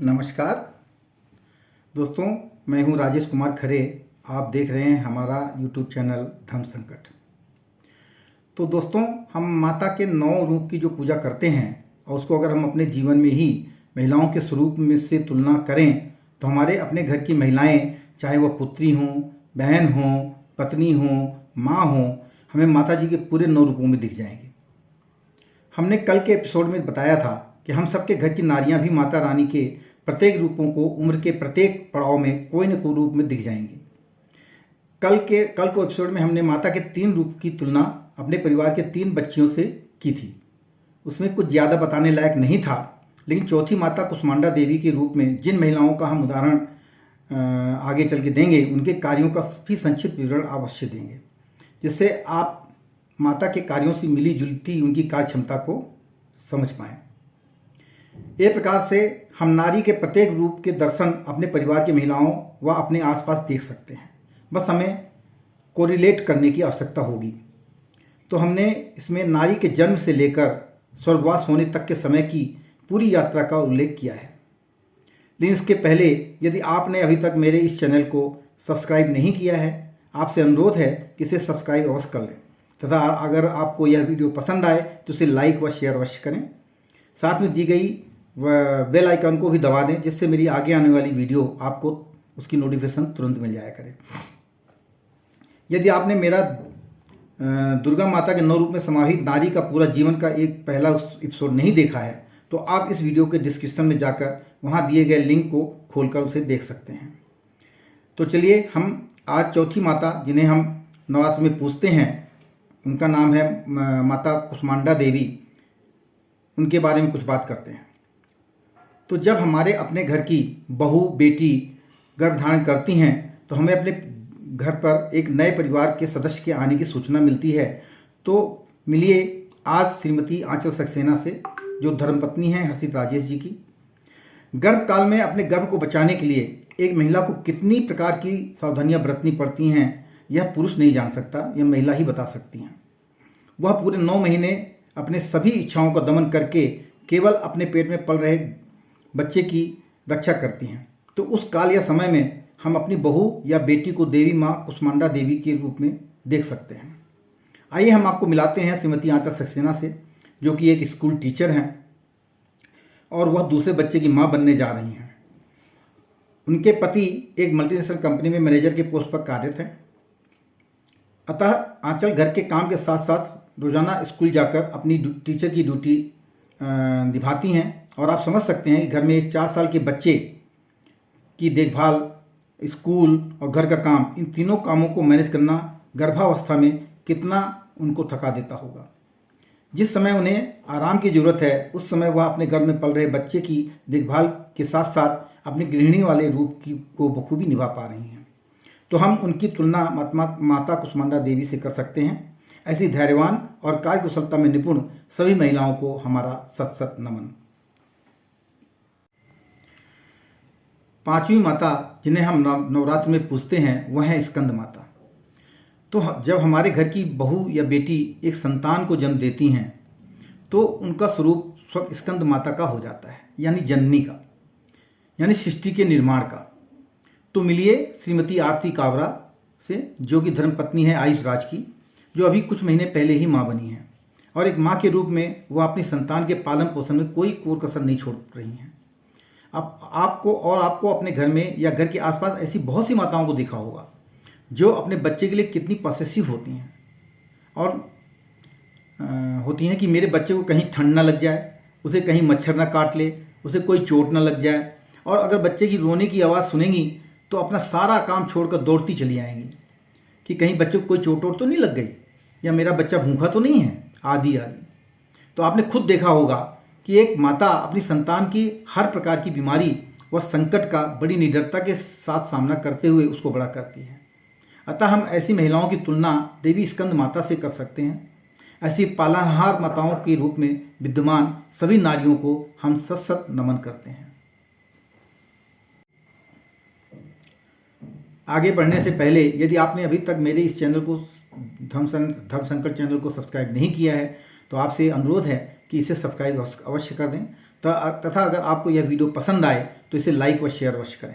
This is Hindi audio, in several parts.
नमस्कार दोस्तों, मैं हूं राजेश कुमार खरे। आप देख रहे हैं हमारा यूट्यूब चैनल धर्म संकट। तो दोस्तों, हम माता के 9 रूप की जो पूजा करते हैं और उसको अगर हम अपने जीवन में ही महिलाओं के स्वरूप में से तुलना करें तो हमारे अपने घर की महिलाएं, चाहे वह पुत्री हों, बहन हों, पत्नी हों, माँ हों, हमें माता जी के पूरे 9 रूपों में दिख जाएंगी। हमने कल के एपिसोड में बताया था कि हम सबके घर की नारियां भी माता रानी के प्रत्येक रूपों को उम्र के प्रत्येक पड़ाव में कोई न कोई रूप में दिख जाएंगे। कल को एपिसोड में हमने माता के 3 रूप की तुलना अपने परिवार के 3 बच्चियों से की थी। उसमें कुछ ज़्यादा बताने लायक नहीं था, लेकिन चौथी माता कुष्मांडा देवी के रूप में जिन महिलाओं का हम उदाहरण आगे चल के देंगे, उनके कार्यों का भी संक्षिप्त विवरण अवश्य देंगे, जिससे आप माता के कार्यों से मिली जुलती उनकी कार्य क्षमता को समझ पाएँ। एक प्रकार से हम नारी के प्रत्येक रूप के दर्शन अपने परिवार की महिलाओं व अपने आसपास देख सकते हैं। बस हमें कोरिलेट करने की आवश्यकता होगी। तो हमने इसमें नारी के जन्म से लेकर स्वर्गवास होने तक के समय की पूरी यात्रा का उल्लेख किया है। लेकिन इसके पहले यदि आपने अभी तक मेरे इस चैनल को सब्सक्राइब नहीं किया है, आपसे अनुरोध है कि इसे सब्सक्राइब अवश्य कर लें तथा अगर आपको यह वीडियो पसंद आए तो इसे लाइक व शेयर अवश्य करें। साथ में दी गई बेल आइकन को भी दबा दें, जिससे मेरी आगे आने वाली वीडियो आपको उसकी नोटिफिकेशन तुरंत मिल जाया करे। यदि आपने मेरा दुर्गा माता के 9 रूप में समाहित नारी का पूरा जीवन का एक पहला एपिसोड नहीं देखा है तो आप इस वीडियो के डिस्क्रिप्शन में जाकर वहां दिए गए लिंक को खोलकर उसे देख सकते हैं। तो चलिए हम आज चौथी माता, जिन्हें हम नवरात्र में पूजते हैं, उनका नाम है माता कुष्मांडा देवी, उनके बारे में कुछ बात करते हैं। तो जब हमारे अपने घर की बहू बेटी गर्भ धारण करती हैं तो हमें अपने घर पर एक नए परिवार के सदस्य के आने की सूचना मिलती है। तो मिलिए आज श्रीमती आंचल सक्सेना से, जो धर्मपत्नी हैं हर्षित राजेश जी की। गर्भ काल में अपने गर्भ को बचाने के लिए एक महिला को कितनी प्रकार की सावधानियां बरतनी पड़ती हैं, यह पुरुष नहीं जान सकता, यह महिला ही बता सकती हैं। वह पूरे 9 महीने अपने सभी इच्छाओं का दमन करके केवल अपने पेट में पल रहे बच्चे की रक्षा करती हैं। तो उस काल या समय में हम अपनी बहू या बेटी को देवी माँ कुष्मांडा देवी के रूप में देख सकते हैं। आइए हम आपको मिलाते हैं श्रीमती आंचल सक्सेना से, जो कि एक स्कूल टीचर हैं और वह दूसरे बच्चे की माँ बनने जा रही हैं। उनके पति एक मल्टीनेशनल कंपनी में मैनेजर के पोस्ट पर कार्यरत हैं। अतः आंचल घर के काम के साथ साथ रोजाना स्कूल जाकर अपनी टीचर की ड्यूटी निभाती हैं। और आप समझ सकते हैं कि घर में एक 4 साल के बच्चे की देखभाल, स्कूल और घर का काम, इन तीनों कामों को मैनेज करना गर्भावस्था में कितना उनको थका देता होगा। जिस समय उन्हें आराम की जरूरत है उस समय वह अपने घर में पल रहे बच्चे की देखभाल के साथ साथ अपनी गृहिणी वाले रूप को बखूबी निभा पा रही हैं। तो हम उनकी तुलना माता कुष्मांडा देवी से कर सकते हैं। ऐसी धैर्यवान और कार्यकुशलता में निपुण सभी महिलाओं को हमारा सत सत नमन। 5वीं माता, जिन्हें हम नवरात्र में पूजते हैं, वह है स्कंद माता। तो जब हमारे घर की बहू या बेटी एक संतान को जन्म देती हैं तो उनका स्वरूप स्वयं स्कंद माता का हो जाता है, यानी जननी का, यानी सृष्टि के निर्माण का। तो मिलिए श्रीमती आरती कावरा से, जो कि धर्मपत्नी है आयुष राज की, जो अभी कुछ महीने पहले ही माँ बनी है और एक माँ के रूप में वह अपनी संतान के पालन पोषण में कोई कोर कसर नहीं छोड़ रही हैं। आपको अपने घर में या घर के आसपास ऐसी बहुत सी माताओं को देखा होगा जो अपने बच्चे के लिए कितनी पॉसेसिव होती हैं और होती हैं कि मेरे बच्चे को कहीं ठंड ना लग जाए, उसे कहीं मच्छर ना काट ले, उसे कोई चोट ना लग जाए। और अगर बच्चे की रोने की आवाज़ सुनेंगी तो अपना सारा काम छोड़कर दौड़ती चली आएंगी कि कहीं बच्चे को कोई चोट वोट तो नहीं लग गई, या मेरा बच्चा भूखा तो नहीं है, आदि आदि। तो आपने खुद देखा होगा कि एक माता अपनी संतान की हर प्रकार की बीमारी व संकट का बड़ी निडरता के साथ सामना करते हुए उसको बड़ा करती है। अतः हम ऐसी महिलाओं की तुलना देवी स्कंद माता से कर सकते हैं। ऐसी पालनहार माताओं के रूप में विद्यमान सभी नारियों को हम सत सत नमन करते हैं। आगे बढ़ने से पहले यदि आपने अभी तक मेरे इस चैनल को धर्म संकट चैनल को सब्सक्राइब नहीं किया है तो आपसे अनुरोध है कि इसे सब्सक्राइब अवश्य कर दें तथा अगर आपको यह वीडियो पसंद आए तो इसे लाइक व शेयर अवश्य करें।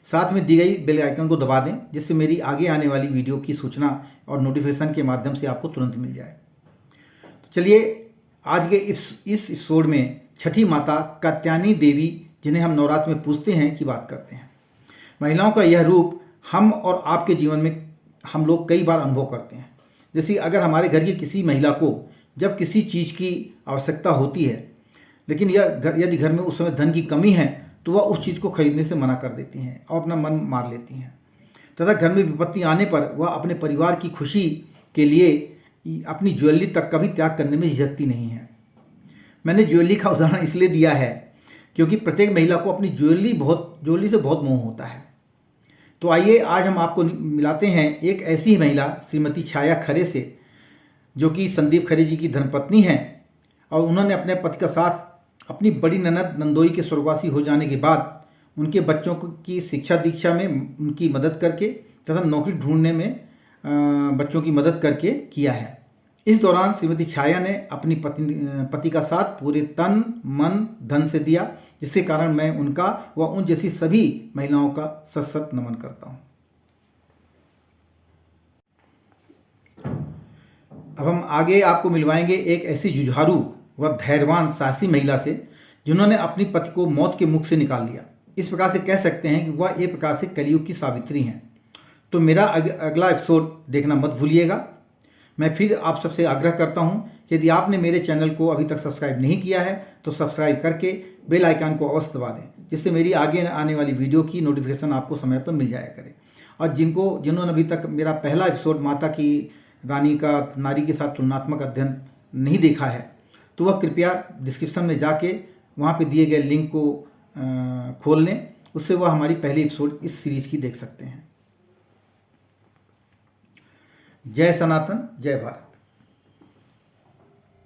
साथ में दी गई बेल आइकन को दबा दें, जिससे मेरी आगे आने वाली वीडियो की सूचना और नोटिफिकेशन के माध्यम से आपको तुरंत मिल जाए। तो चलिए आज के इस एपिसोड में छठी माता कात्यायनी देवी, जिन्हें हम नवरात्र में पूजते हैं, की बात करते हैं। महिलाओं का यह रूप हम और आपके जीवन में हम लोग कई बार अनुभव करते हैं। जैसे अगर हमारे घर की किसी महिला को जब किसी चीज़ की आवश्यकता होती है, लेकिन यदि घर में उस समय धन की कमी है, तो वह उस चीज़ को खरीदने से मना कर देती हैं और अपना मन मार लेती हैं। तथा घर में विपत्ति आने पर वह अपने परिवार की खुशी के लिए अपनी ज्वेलरी तक का भी त्याग करने में झिझकती नहीं है। मैंने ज्वेलरी का उदाहरण इसलिए दिया है क्योंकि प्रत्येक महिला को अपनी ज्वेलरी से बहुत मोह होता है। तो आइए आज हम आपको मिलाते हैं एक ऐसी ही महिला, श्रीमती छाया खरे से, जो कि संदीप खरे जी की धर्मपत्नी हैं। और उन्होंने अपने पति का साथ अपनी बड़ी ननद नंदोई के स्वर्गवासी हो जाने के बाद उनके बच्चों की शिक्षा दीक्षा में उनकी मदद करके तथा नौकरी ढूंढने में बच्चों की मदद करके किया है। इस दौरान श्रीमती छाया ने अपनी पति का साथ पूरे तन मन धन से दिया, जिसके कारण मैं उनका व उन जैसी सभी महिलाओं का सत सत नमन करता हूँ। अब हम आगे आपको मिलवाएंगे एक ऐसी जुझारू व धैर्यवान साहसी महिला से, जिन्होंने अपनी पति को मौत के मुख से निकाल लिया। इस प्रकार से कह सकते हैं कि वह एक प्रकार से कलयुग की सावित्री हैं। तो मेरा अगला एपिसोड देखना मत भूलिएगा। मैं फिर आप सबसे आग्रह करता हूं कि यदि आपने मेरे चैनल को अभी तक सब्सक्राइब नहीं किया है तो सब्सक्राइब करके बेल आइकन को अवश्य दबा दें, जिससे मेरी आगे आने वाली वीडियो की नोटिफिकेशन आपको समय पर मिल जाया करे। और जिन्होंने अभी तक मेरा पहला एपिसोड माता की रानी का नारी के साथ तुलनात्मक अध्ययन नहीं देखा है, तो वह कृपया डिस्क्रिप्शन में जाके वहाँ पे दिए गए लिंक को खोल लें। उससे वह हमारी पहली एपिसोड इस सीरीज की देख सकते हैं। जय सनातन, जय भारत।